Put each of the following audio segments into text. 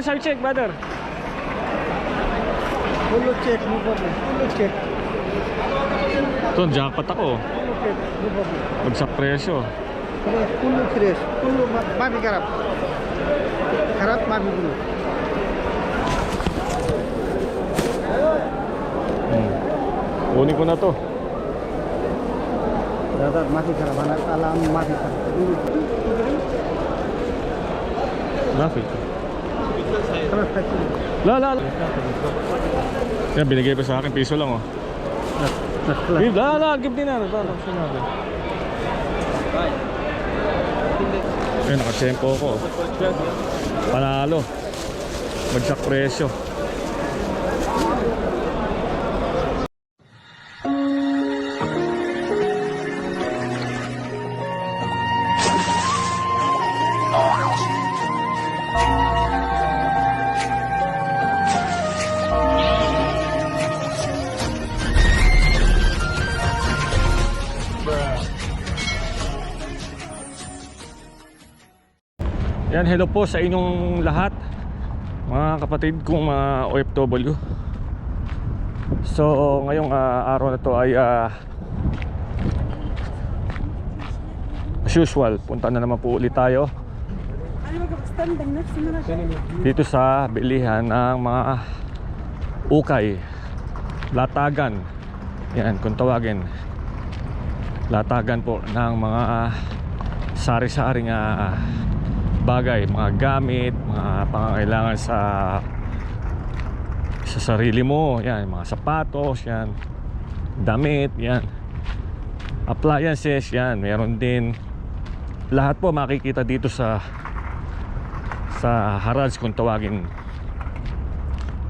naman sa check, brother? Full check, no problem. Full check. Ito, jackpot ako. Full check, no problem. Bagsak presyo. Full fresh. Full mami karap. Karap mami dulu. Kunin ko na to. Dapat mati karap. Anak alam mati karap. Traffic. Karap kaki. La. Yan, binigay pa sa akin. Piso lang, oh. Give, give din na. Ayun, nakatsempo ko. Panalo. Bagsak presyo. Yan, hello po sa inyong lahat, mga kapatid kong mga OFW. So ngayong araw na to ay as usual, punta na naman po ulit tayo dito sa bilihan ng mga ukay, latagan. Yan, kung tawagin, latagan po ng mga sari-saring bagay, mga gamit, mga pangangailangan sa sarili mo. Yan, mga sapatos, yan, damit, yan, appliances, yan, meron din. Lahat po makikita dito sa Harrods kung tawagin.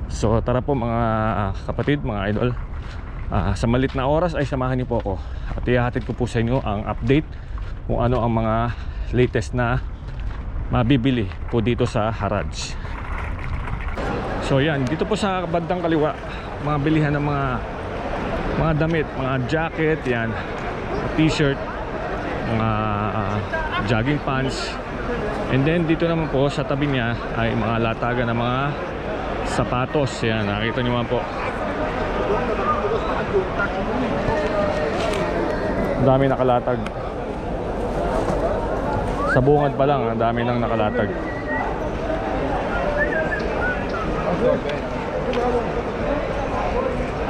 So tara po mga kapatid, mga idol, sa malit na oras ay samahan niyo po ako at ihahatid ko po sa inyo ang update kung ano ang mga latest na mabibili po dito sa Harrods. So yan, dito po sa bandang kaliwa, mga bilihan ng mga damit, mga jacket, yan, t-shirt, mga jogging pants. And then dito naman po sa tabi niya ay mga latagan ng mga sapatos. Yan, nakita nyo naman po. Ang dami nakalatag. Sa bungad pa lang, ang dami nang nakalatag.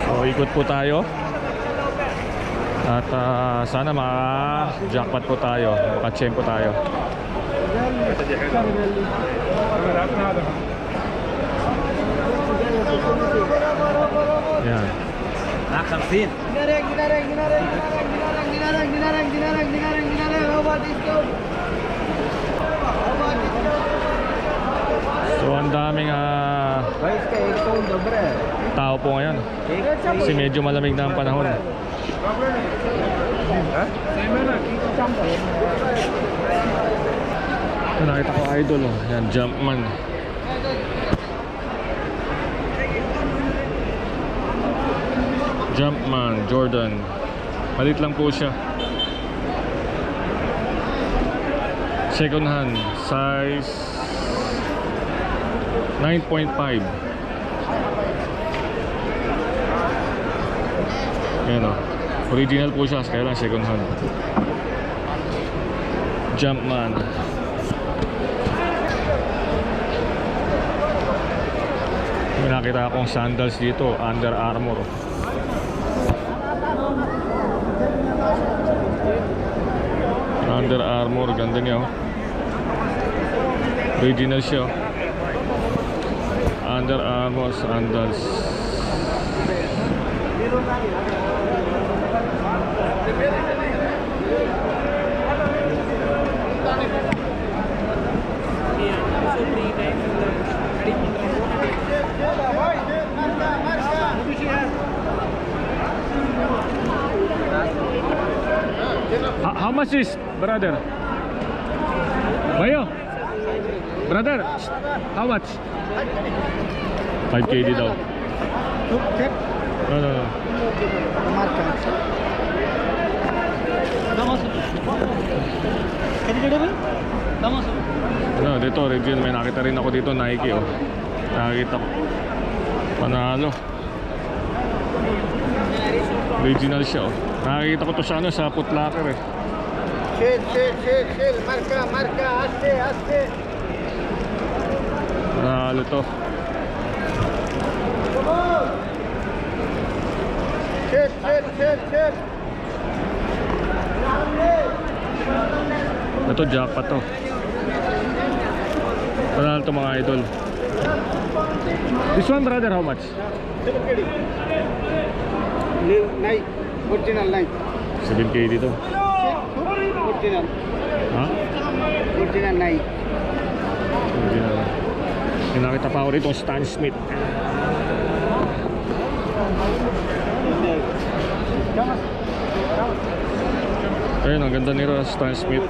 So ikot po tayo. At sana maka-jackpot po tayo, maka-champ po tayo. Yan. Nakaksin. So ang daming tao po ngayon kasi medyo malamig na ang panahon. Nakita ko idol, oh. Yan, Jumpman. Jumpman, Jordan. Palit lang po siya. Second hand, size 9.5. Ayan, oh. Original po siya, kaya lang second hand. Jumpman. May nakita akong sandals dito, Under Armour. Under Armour, ganda niya, oh. Original siya, oh. Under Armour sandals. How much is, brother? Bayo? Brother, how much? 5KD daw. No. Ano, dito, region, may nakita rin ako dito, Nike, oh. Nakita ko. Panalo. Original siya, oh. Nakikita ko to sa ano, sa Foot Locker, eh. Shell, marca, aste. Panalo to. Come on. Shell. Ito, jackpot to. Panalo to mga idol. This one, brother, how much? Nike, original Nike. 7K dito. Original. Ha? Original Nike. Original. Yung nakita pa ako rito, Stan Smith. Ayun, ang ganda nito, Stan Smith.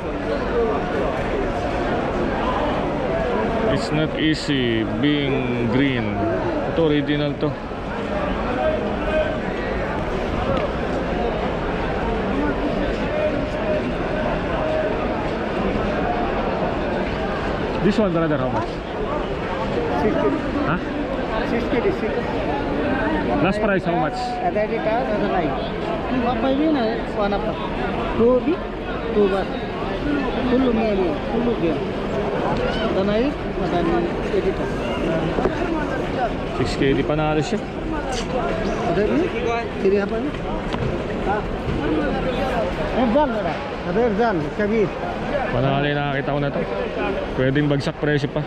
It's not easy being green. Ito, original to. This one, brother, how much? 6 Huh? 6. Last price, how much? Ada di tas, ada Nike. Apa ini na? One apa? Two bus. Full game. Ada Nike, ada editor. 6K, di panalo siya. Ada ini? Kiri apa ini? Erzan ada. Ada Erzan, Kabir. Panalo yung nakakita ko na to. Pwedeng bagsak presyo pa.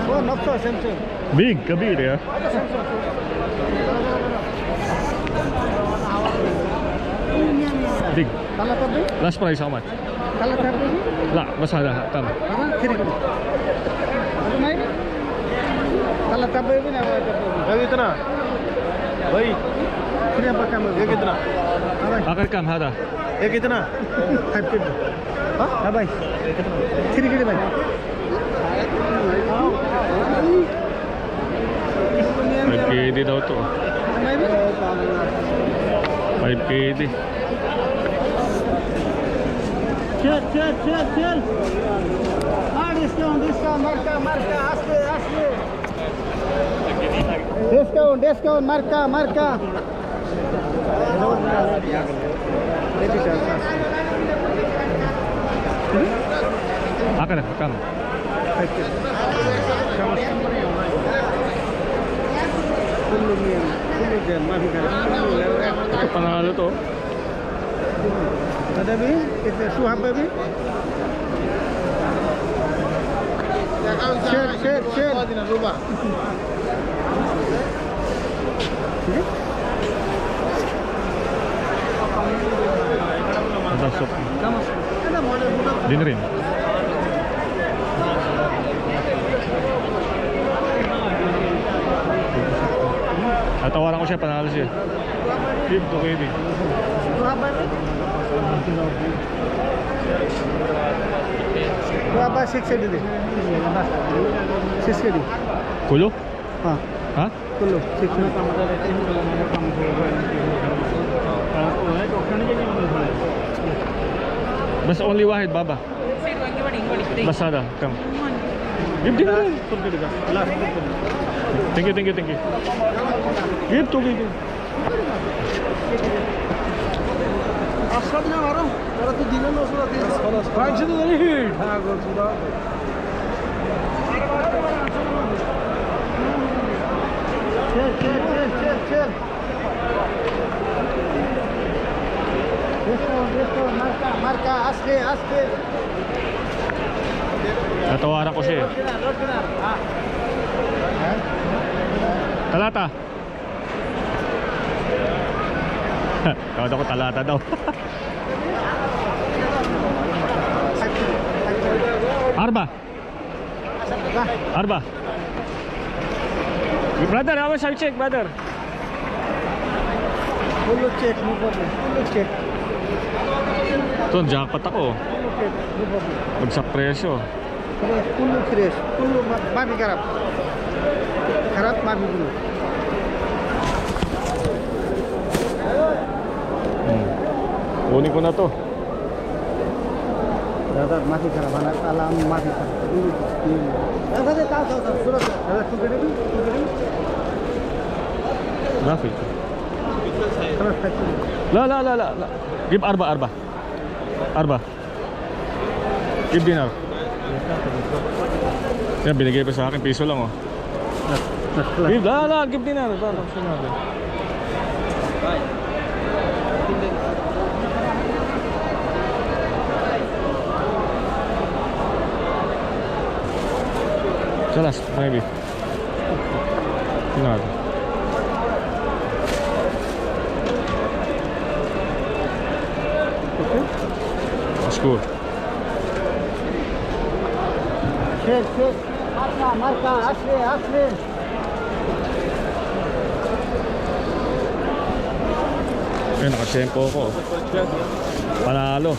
Oh, Noxo, Samsung. Big, kabir, ya. Big. Kalau tapi, Last price, how much? kalau tapi, La, masada, tam. apa? Kiri. Ada Nike? Kalau tapi ini apa? ये कितना भाई Kiri apa kamu? ये कितना Apa? Akar kam, hada. ये कितना 550. Hah? Apa? Kiri baik. 5KD daw to. 5KD. Çel. Discount, marka, aste. Discount, marka. Akar kam. Ito, panalo to. Ada bi? Itu suha apa bi? Share. Masuk. Ada model budak. Din rin. Natawaran ko siya, panalo siya. Give to KD. Suha apa bi? Suha apa 6 dili? 6 kali. Kulo? हाँ Ha? Kullu 6 Bas only wahid, baba. Bas hada, kam. Give din rin. Thank you. Give to KD. Aslan ne var? Yaratı dilen olsun da Bence de değil. Ha golsuda. Çel. Discount, marka, aste. Natawaran ko siya. Original. Talata. Tawad ako talata daw. Arba. Brother, how much I check, brother? Full check, no problem. Full check. Ito, jackpot ako. Full check, no problem. Bagsak presyo. Fresh. Full mafi garap. Garap mafi bulu. Kunin ko na to. दादा माथि खरा भना ताला माथि खरा दादा दे ताऊ ताऊ सुरत दादा टुकड़ी Nafi. La. Give arba. Give dinar. Yan, binigay pa sa akin. Piso lang, oh. Give, give dinar. Salas, maybe. Dinar. Mashkoor. शेर मार्का असले Ayun, nakasempo ko. Panalo.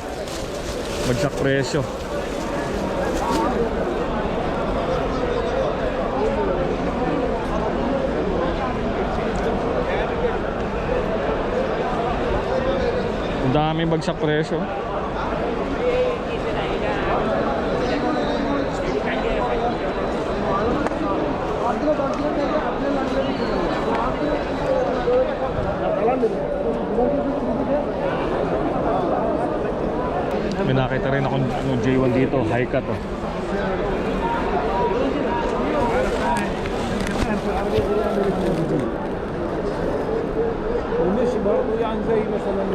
Bagsak presyo. Ang daming bagsak presyo. May nakita rin ako ng J1 dito, high cut, oh.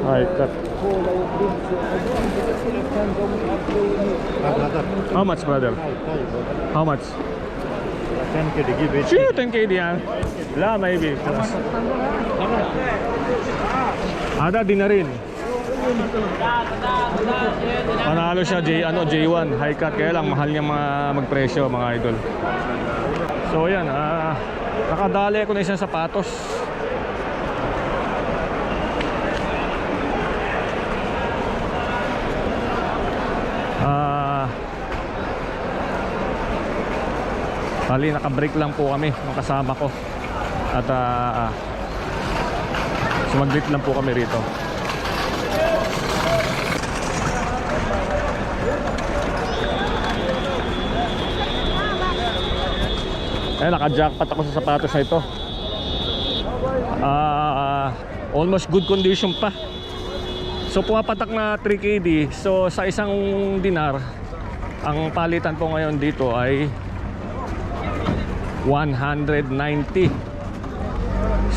High cut. How much, brother? How much? 10 KD, give it. Sure, 10 KD yan. La, maybe. Ada din na rin. Panalo siya J1 high cut, kaya lang mahal niya magpresyo, mga idol. So yan, nakadali ko na isang sapatos. Bali, naka-break lang po kami ng kasama ko. At sumaglit lang po kami rito. Naka-jackpot ako sa sapatos na ito. Almost good condition pa. So pumapatak na 3 KD. So sa isang dinar, ang palitan po ngayon dito ay 190.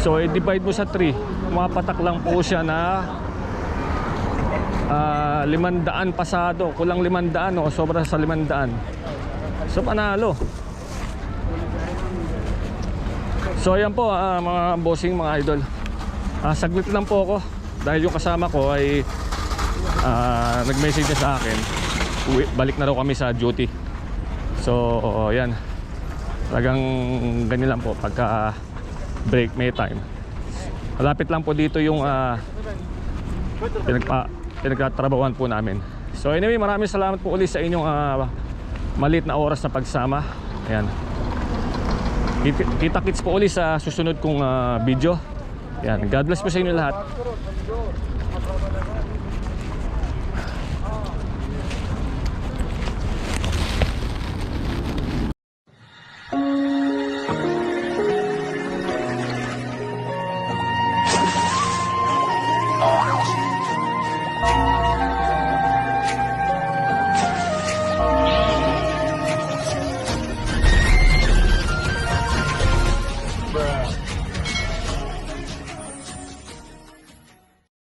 So i-divide mo sa 3, pumapatak lang po siya na 500 pasado. Kulang 500 o sobra sa 500. So panalo. So ayan po, mga bossing, mga idol. Saglit lang po ako dahil yung kasama ko ay nag-message na sa akin. Balik na raw kami sa duty. So ayan, talagang ganyan lang po pagka break, may time. Malapit lang po dito yung pinagtatrabahuan po namin. So anyway, maraming salamat po ulit sa inyong maliit na oras na pagsama. Ayan, kita-kits po ulit sa susunod kong video. Ayan, God bless po sa inyo lahat.